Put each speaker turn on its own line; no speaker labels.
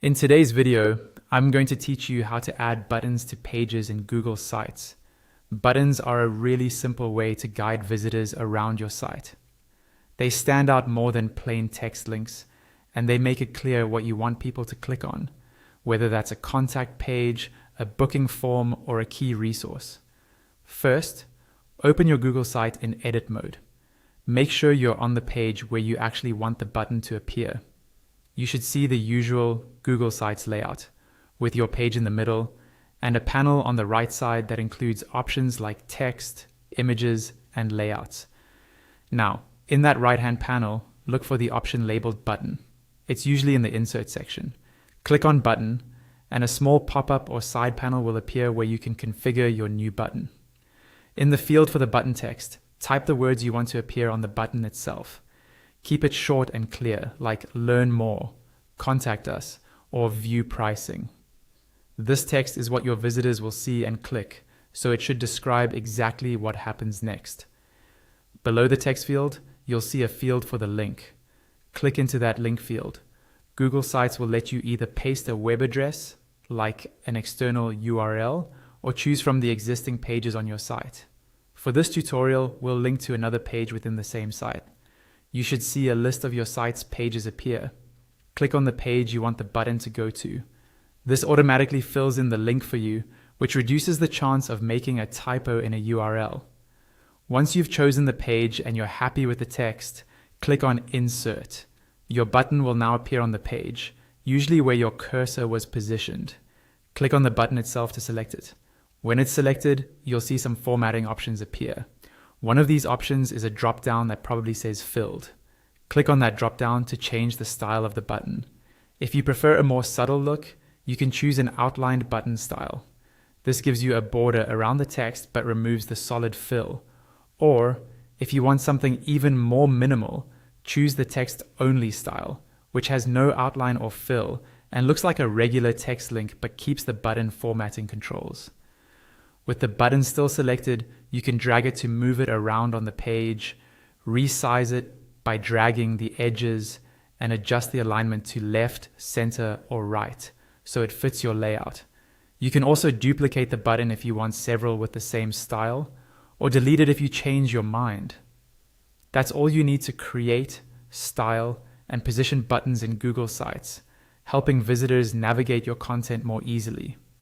In today's video, I'm going to teach you how to add buttons to pages in Google Sites. Buttons are a really simple way to guide visitors around your site. They stand out more than plain text links, and they make it clear what you want people to click on, whether that's a contact page, a booking form, or a key resource. First, open your Google site in edit mode. Make sure you're on the page where you actually want the button to appear. You should see the usual Google Sites layout, with your page in the middle, and a panel on the right side that includes options like text, images, and layouts. Now, in that right-hand panel, look for the option labeled Button. It's usually in the Insert section. Click on Button, and a small pop-up or side panel will appear where you can configure your new button. In the field for the button text, type the words you want to appear on the button itself. Keep it short and clear, like learn more, contact us, or view pricing. This text is what your visitors will see and click, so it should describe exactly what happens next. Below the text field, you'll see a field for the link. Click into that link field. Google Sites will let you either paste a web address, like an external URL, or choose from the existing pages on your site. For this tutorial, we'll link to another page within the same site. You should see a list of your site's pages appear. Click on the page you want the button to go to. This automatically fills in the link for you, which reduces the chance of making a typo in a URL. Once you've chosen the page and you're happy with the text, click on Insert. Your button will now appear on the page, usually where your cursor was positioned. Click on the button itself to select it. When it's selected, you'll see some formatting options appear. One of these options is a drop-down that probably says Filled. Click on that drop-down to change the style of the button. If you prefer a more subtle look, you can choose an outlined button style. This gives you a border around the text but removes the solid fill. Or, if you want something even more minimal, choose the text-only style, which has no outline or fill and looks like a regular text link but keeps the button formatting controls. With the button still selected, you can drag it to move it around on the page, resize it by dragging the edges, and adjust the alignment to left, center, or right, so it fits your layout. You can also duplicate the button if you want several with the same style, or delete it if you change your mind. That's all you need to create, style, and position buttons in Google Sites, helping visitors navigate your content more easily.